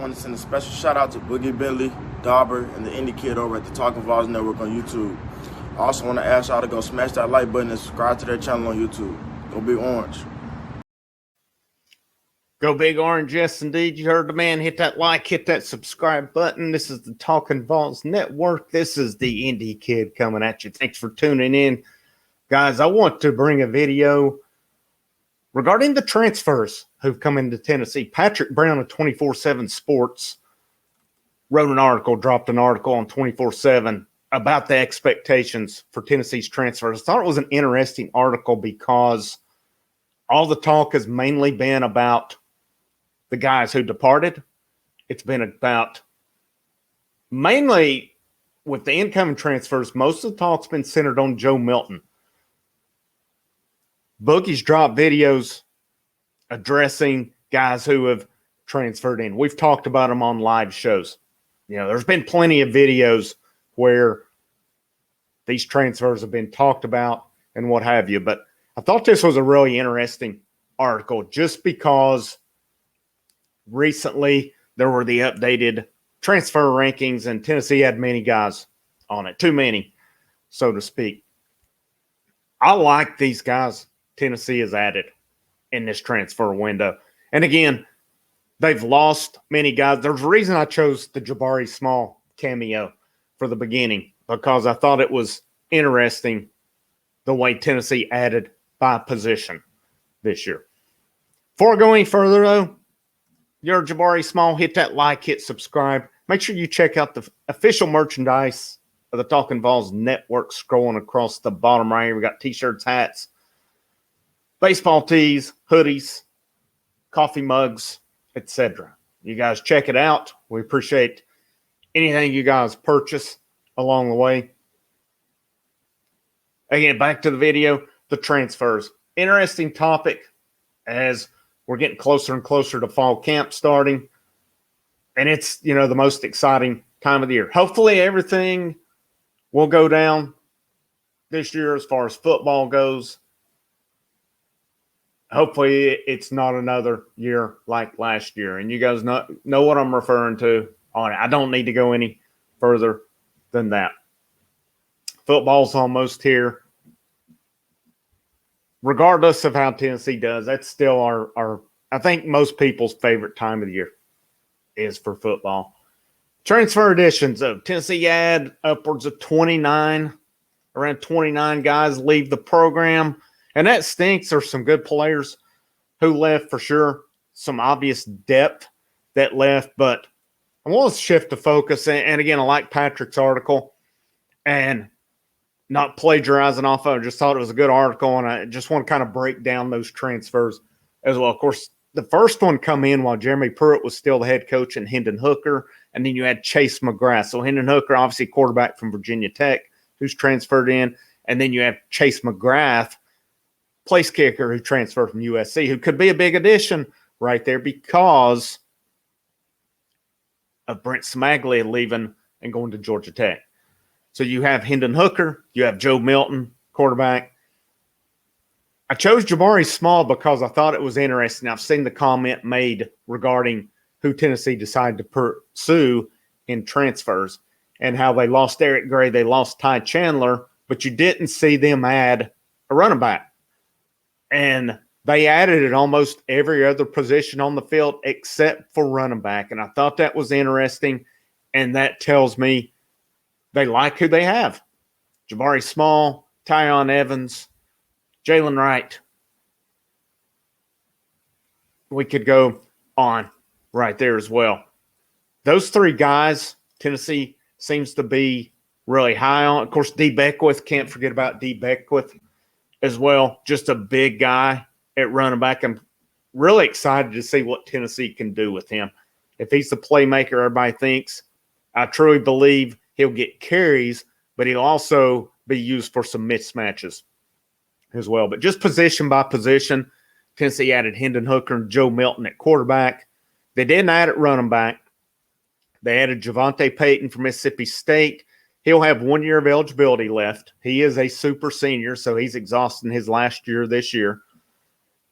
want to send a special shout out to Boogie Bentley, Dauber, and the indie kid over at the Talkin VAWLS Network on YouTube. I also want to ask y'all to go smash that like button and subscribe to their channel on YouTube. Go Big Orange. Go Big Orange, yes indeed. You heard the man. Hit that like, hit that subscribe button. This is the Talkin VAWLS Network. This is the indie kid coming at you. Thanks for tuning in. Guys, I want to bring a video regarding the transfers who've come into Tennessee. Patrick Brown of 24/7 Sports wrote an article, dropped an article on 24/7 about the expectations for Tennessee's transfers. I thought it was an interesting article because all the talk has mainly been about the guys who departed. It's been about mainly with the incoming transfers. Most of the talk's been centered on Joe Milton. Boogie's dropped videos addressing guys who have transferred in. We've talked about them on live shows. You know, there's been plenty of videos where these transfers have been talked about and what have you. But I thought this was a really interesting article just because recently there were the updated transfer rankings and Tennessee had many guys on it. Too many, so to speak. I like these guys Tennessee has added in this transfer window. And again, they've lost many guys. There's a reason I chose the Jabari Small cameo for the beginning because I thought it was interesting the way Tennessee added by position this year. Before I go any further, though, you're Jabari Small. Hit that like, hit subscribe. Make sure you check out the official merchandise of the Talkin VAWLS Network scrolling across the bottom right here. We got T-shirts, hats, baseball tees, hoodies, coffee mugs, etc. You guys check it out. We appreciate anything you guys purchase along the way. Again, back to the video, the transfers. Interesting topic as we're getting closer and closer to fall camp starting. And it's, you know, the most exciting time of the year. Hopefully everything will go down this year as far as football goes. Hopefully it's not another year like last year. And you guys know what I'm referring to on it. I don't need to go any further than that. Football's almost here. Regardless of how Tennessee does, that's still our I think most people's favorite time of the year is for football. Transfer additions of Tennessee had upwards of 29, around 29 guys leave the program. And that stinks. There's some good players who left for sure. Some obvious depth that left. But I want to shift the focus. And again, I like Patrick's article. And not plagiarizing off of it. I just thought it was a good article. And I just want to kind of break down those transfers as well. Of course, the first one come in while Jeremy Pruitt was still the head coach and Hendon Hooker. And then you had Chase McGrath. So Hendon Hooker, obviously quarterback from Virginia Tech, who's transferred in. And then you have Chase McGrath, place kicker who transferred from USC, who could be a big addition right there because of Brent Smaglia leaving and going to Georgia Tech. So you have Hendon Hooker, you have Joe Milton, quarterback. I chose Jabari Small because I thought it was interesting. I've seen the comment made regarding who Tennessee decided to pursue in transfers and how they lost Eric Gray, they lost Ty Chandler, but you didn't see them add a running back. And they added at almost every other position on the field except for running back. And I thought that was interesting. And that tells me they like who they have. Jabari Small, Tyon Evans, Jalen Wright. We could go on right there as well. Those three guys, Tennessee seems to be really high on. Of course, D. Beckwith, can't forget about D. Beckwith as well. Just a big guy at running back. I'm really excited to see what Tennessee can do with him. If he's the playmaker everybody thinks, I truly believe he'll get carries, but he'll also be used for some mismatches as well. But just position by position, Tennessee added Hendon Hooker and Joe Milton at quarterback. They didn't add at running back. They added Javonte Payton from Mississippi State. He'll have 1 year of eligibility left. He is a super senior, so he's exhausting his last year this year.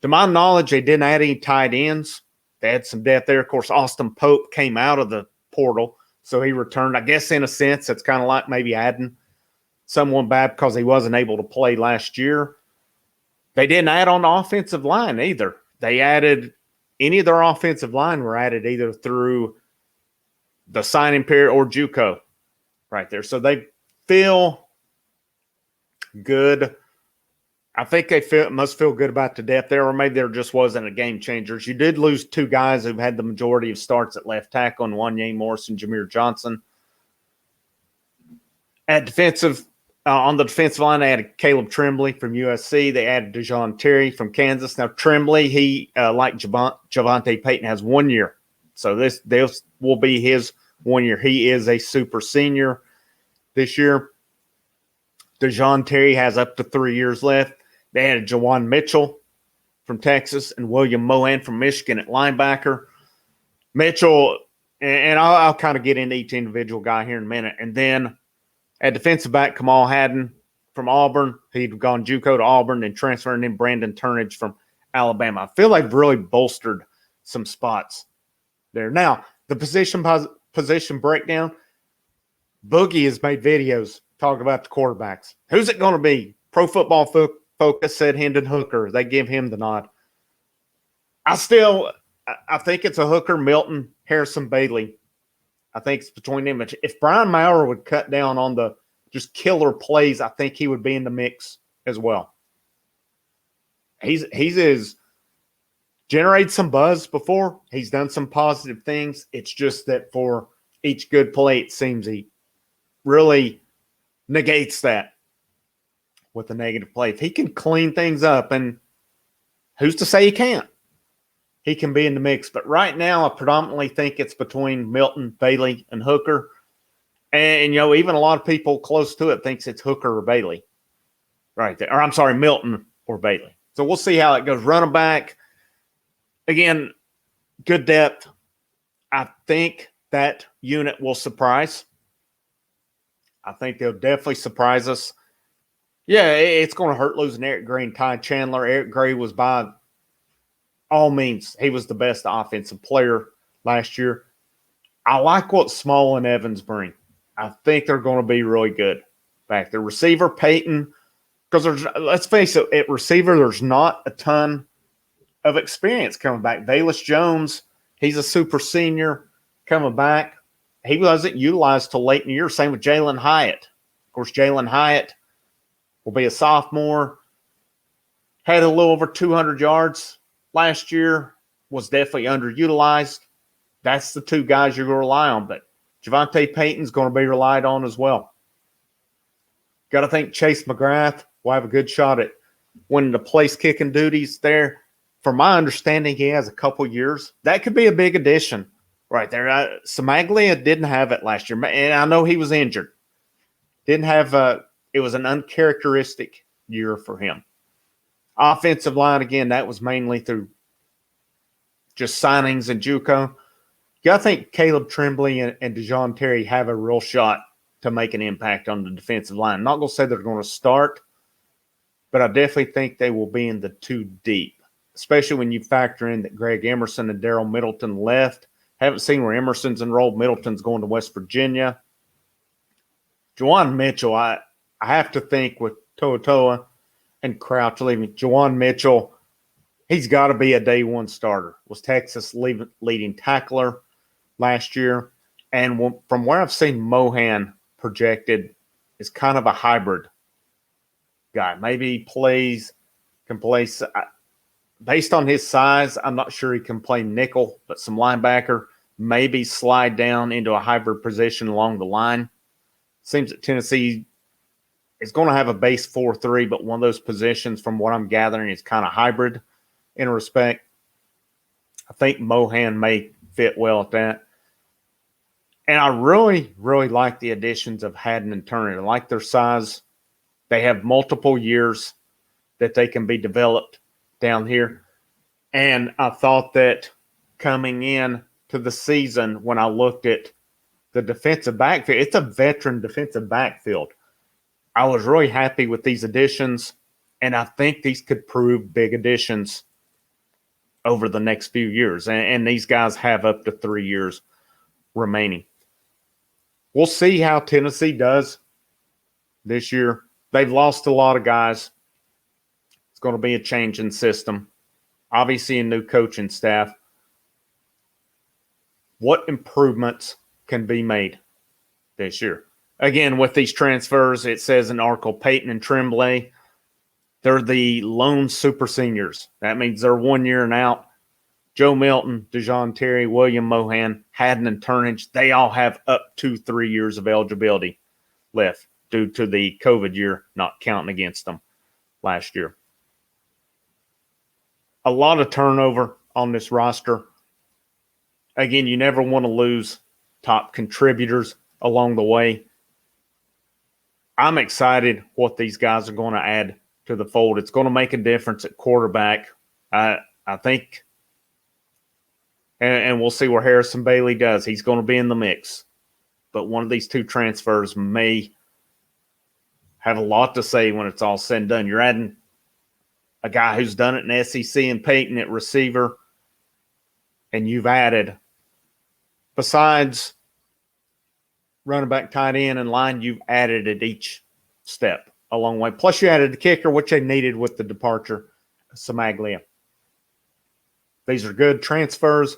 To my knowledge, they didn't add any tight ends. They had some depth there. Of course, Austin Pope came out of the portal, so he returned. I guess in a sense, it's kind of like maybe adding someone back because he wasn't able to play last year. They didn't add on the offensive line either. They added any of their offensive line were added either through the signing period or JUCO right there. So they feel good. I think they must feel good about the depth there, or maybe there just wasn't a game changers. You did lose two guys who've had the majority of starts at left tackle, and Wanye Morris and Jameer Johnson. At defensive, on the defensive line, they added Caleb Tremblay from USC. They added Dejon Terry from Kansas. Now, Tremblay, he, like Javonte Payton, has 1 year. So this will be his 1 year. He is a super senior this year. Dejon Terry has up to 3 years left. They added Jawan Mitchell from Texas and William Mohan from Michigan at linebacker. Mitchell, and I'll kind of get into each individual guy here in a minute. And then at defensive back, Kamal Haddon from Auburn. He'd gone JUCO to Auburn and transferring in Brandon Turnage from Alabama. I feel like really bolstered some spots there. Now, the position breakdown, Boogie has made videos talking about the quarterbacks. Who's it going to be? Pro Football Focus said Hendon Hooker. They give him the nod. I think it's a Hooker, Milton, Harrison Bailey. I think it's between them. If Brian Maurer would cut down on the just killer plays, I think he would be in the mix as well. He's generated some buzz before. He's done some positive things. It's just that for each good play, it seems he really negates that with a negative play. If he can clean things up, and who's to say he can't? He can be in the mix. But right now, I predominantly think it's between Milton, Bailey, and Hooker. And, even a lot of people close to it thinks it's Hooker or Bailey right there. Or I'm sorry, Milton or Bailey. So we'll see how it goes. Running back, again, good depth. I think that unit will surprise. I think they'll definitely surprise us. Yeah, it's going to hurt losing Eric Gray and Ty Chandler. Eric Gray was by all means, he was the best offensive player last year. I like what Small and Evans bring. I think they're going to be really good back there. Receiver, Peyton, because let's face it, at receiver, there's not a ton of experience coming back. Velus Jones, he's a super senior coming back. He wasn't utilized till late in the year. Same with Jalen Hyatt. Of course, Jalen Hyatt will be a sophomore. Had a little over 200 yards last year. Was definitely underutilized. That's the two guys you're going to rely on. But Javonte Payton's going to be relied on as well. Got to think Chase McGrath will have a good shot at winning the place kicking duties there. From my understanding, he has a couple years. That could be a big addition right there. Samaglia didn't have it last year, and I know he was injured. Didn't have it was an uncharacteristic year for him. Offensive line, again, that was mainly through just signings and JUCO. I think Caleb Tremblay and Dejon Terry have a real shot to make an impact on the defensive line. I'm not going to say they're going to start, but I definitely think they will be in the two deep, especially when you factor in that Greg Emerson and Daryl Middleton left. Haven't seen where Emerson's enrolled. Middleton's going to West Virginia. Jawan Mitchell, I have to think with Toa and Crouch leaving. Jawan Mitchell, he's got to be a day one starter. Was Texas leading tackler last year. And from where I've seen Mohan projected is kind of a hybrid guy. Maybe he can play based on his size. I'm not sure he can play nickel, but some linebacker, maybe slide down into a hybrid position along the line. Seems that Tennessee is going to have a base 4-3, but one of those positions, from what I'm gathering, is kind of hybrid in a respect. I think Mohan may fit well at that. And I really, really like the additions of Haddon and Turner. I like their size. They have multiple years that they can be developed down here. And I thought that coming in to the season, when I looked at the defensive backfield, it's a veteran defensive backfield. I was really happy with these additions, and I think these could prove big additions over the next few years. And these guys have up to 3 years remaining. We'll see how Tennessee does this year. They've lost a lot of guys. It's going to be a change in system. Obviously, a new coaching staff. What improvements can be made this year? Again, with these transfers, it says in article, Peyton and Tremblay, they're the lone super seniors. That means they're 1 year and out. Joe Milton, DeJohn Terry, William Mohan, Haddon, and Turnage, they all have up to 3 years of eligibility left due to the COVID year not counting against them last year. A lot of turnover on this roster. Again, you never want to lose top contributors along the way. I'm excited what these guys are going to add to the fold. It's going to make a difference at quarterback. I think, and we'll see where Harrison Bailey does. He's going to be in the mix. But one of these two transfers may have a lot to say when it's all said and done. You're adding a guy who's done it in SEC and Peyton at receiver, and you've added, besides running back, tight end, and line, you've added at each step a long way. Plus, you added the kicker, which they needed with the departure of Samaglia. These are good transfers.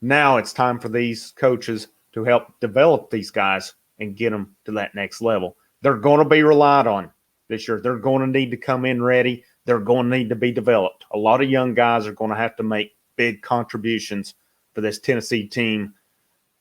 Now it's time for these coaches to help develop these guys and get them to that next level. They're going to be relied on this year. They're going to need to come in ready. They're going to need to be developed. A lot of young guys are going to have to make big contributions for this Tennessee team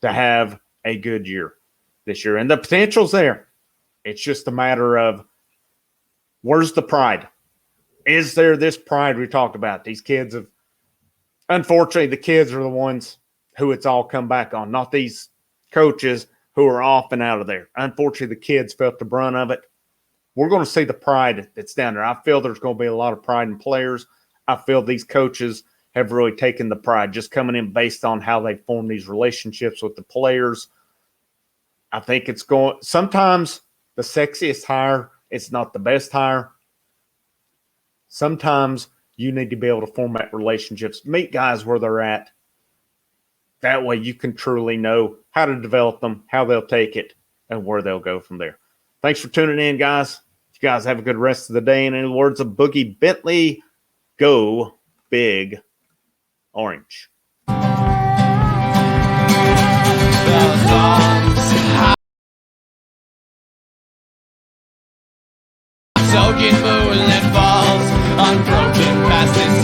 to have a good year this year. And the potential's there. It's just a matter of, where's the pride? Is there this pride we talked about? These kids have, unfortunately, the kids are the ones who it's all come back on, not these coaches who are off and out of there. Unfortunately, the kids felt the brunt of it. We're going to see the pride that's down there. I feel there's going to be a lot of pride in players. I feel these coaches have really taken the pride, just coming in based on how they form these relationships with the players. I think it's going – sometimes the sexiest hire, it's not the best hire. Sometimes you need to be able to format relationships, meet guys where they're at. That way you can truly know how to develop them, how they'll take it, and where they'll go from there. Thanks for tuning in, guys. You guys have a good rest of the day. And in the words of Boogie Bentley, go Big Orange. Talkin moonlit falls, unbroken past this